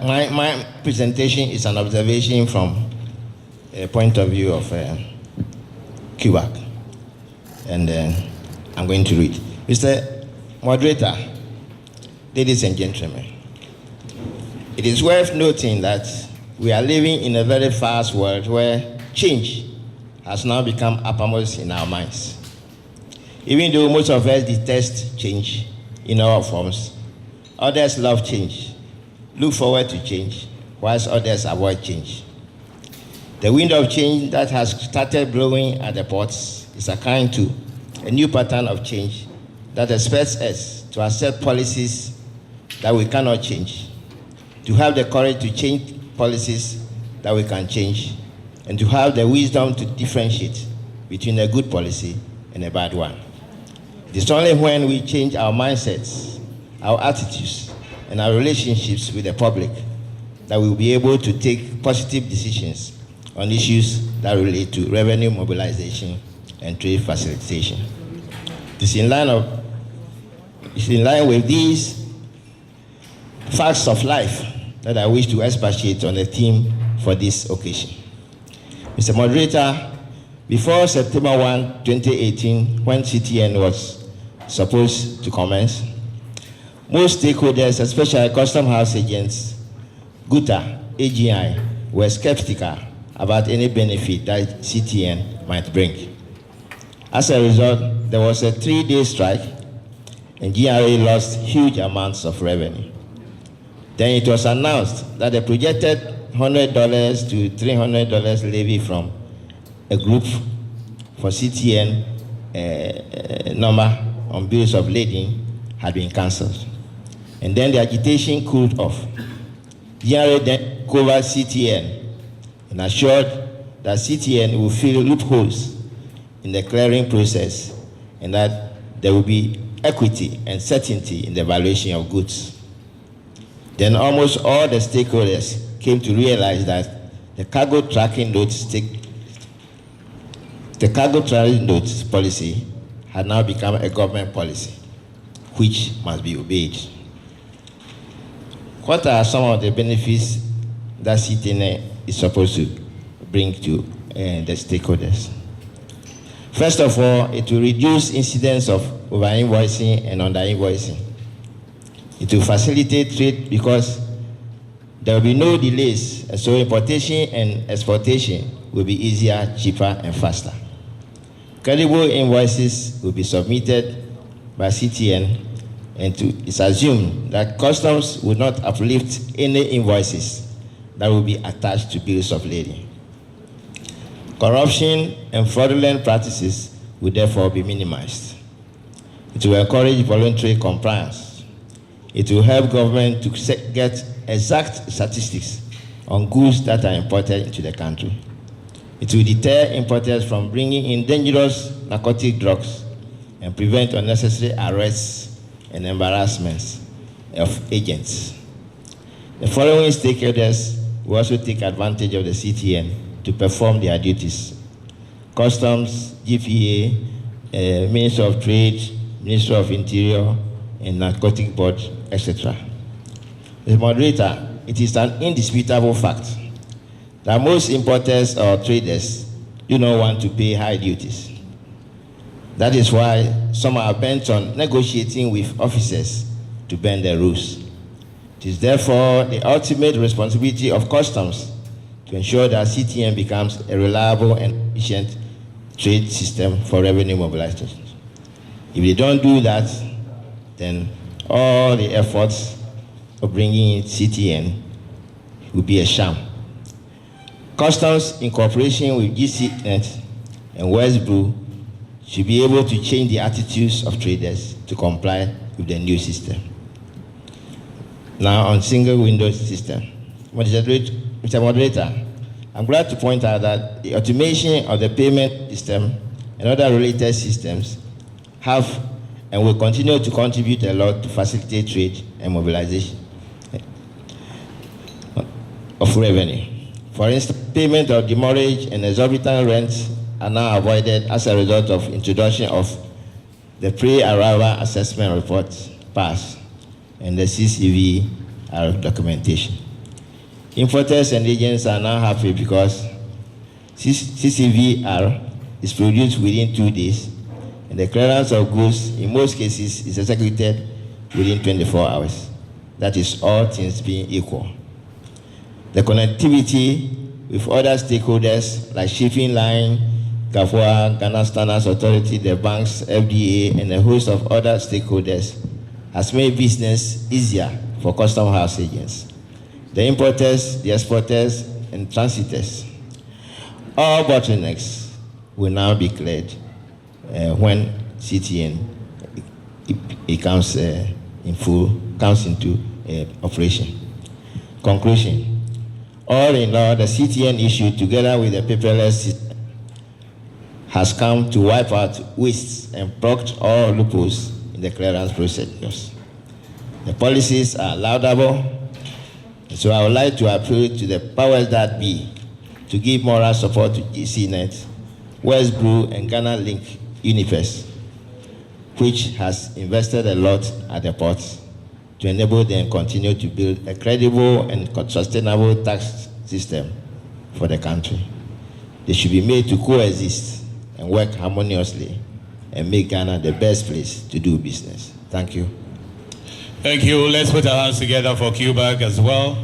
My presentation is an observation from a point of view of Cuba. And I'm going to read. Mr. Moderator, ladies and gentlemen, it is worth noting that we are living in a very fast world where change has now become uppermost in our minds. Even though most of us detest change in all forms, others love change, look forward to change, whilst others avoid change. The wind of change that has started blowing at the ports is akin to a new pattern of change that expects us to accept policies that we cannot change, to have the courage to change policies that we can change, and to have the wisdom to differentiate between a good policy and a bad one. It is only when we change our mindsets, our attitudes, and our relationships with the public that we will be able to take positive decisions on issues that relate to revenue mobilization and trade facilitation. It is in line with these facts of life that I wish to expatiate on the theme for this occasion. Mr. Moderator, before September 1, 2018, when CTN was supposed to commence, most stakeholders, especially custom house agents, GUTA, AGI, were skeptical about any benefit that CTN might bring. As a result, there was a 3-day strike, and GRA lost huge amounts of revenue. Then it was announced that the projected $100 to $300 levy from a group for CTN number on bills of lading had been cancelled. And then the agitation cooled off. GRA then covered CTN and assured that CTN will fill loopholes in the clearing process and that there will be equity and certainty in the valuation of goods. Then almost all the stakeholders came to realize that the cargo tracking notes policy had now become a government policy, which must be obeyed. What are some of the benefits that CTN is supposed to bring to the stakeholders? First of all, it will reduce incidents of over-invoicing and under-invoicing. It will facilitate trade because there will be no delays, and so importation and exportation will be easier, cheaper, and faster. Credible invoices will be submitted by CTN, and it's assumed that customs will not uplift any invoices that will be attached to bills of lading. Corruption and fraudulent practices will therefore be minimized. It will encourage voluntary compliance. It will help government to get exact statistics on goods that are imported into the country. It will deter importers from bringing in dangerous narcotic drugs and prevent unnecessary arrests and embarrassments of agents. The following stakeholders will also take advantage of the CTN to perform their duties: Customs, GPA, Ministry of Trade, Ministry of Interior, and Narcotic Board, etc. Mr. Moderator, it is an indisputable fact that most importers or traders do not want to pay high duties. That is why some are bent on negotiating with officers to bend the rules. It is therefore the ultimate responsibility of customs to ensure that CTN becomes a reliable and efficient trade system for revenue mobilization. If they don't do that, then all the efforts of bringing in CTN will be a sham. Customs, in cooperation with GCNet and Westbrew, should be able to change the attitudes of traders to comply with the new system. Now on single window system. Mr. Moderator, I'm glad to point out that the automation of the payment system and other related systems have and will continue to contribute a lot to facilitate trade and mobilization of revenue. For instance, payment of demurrage and exorbitant rents are now avoided as a result of introduction of the pre-arrival assessment report, PASS, and the CCVR documentation. Importers and agents are now happy because CCVR is produced within 2 days, and the clearance of goods in most cases is executed within 24 hours. That is, all things being equal. The connectivity with other stakeholders like shipping line, GAFOA, Ghana Standards Authority, the banks, FDA, and a host of other stakeholders has made business easier for custom house agents, the importers, the exporters, and transitors. All bottlenecks will now be cleared when CTN comes into operation. Conclusion. All in all, the CTN issue, together with the paperless system, has come to wipe out wastes and blocked all loopholes in the clearance procedures. The policies are laudable, so I would like to appeal to the powers that be to give moral support to GCNet, West Blue, and Ghana Link Universe, which has invested a lot at the ports to enable them continue to build a credible and sustainable tax system for the country. They should be made to coexist and work harmoniously and make Ghana the best place to do business. Thank you. Thank you. Let's put our hands together for Cuba as well.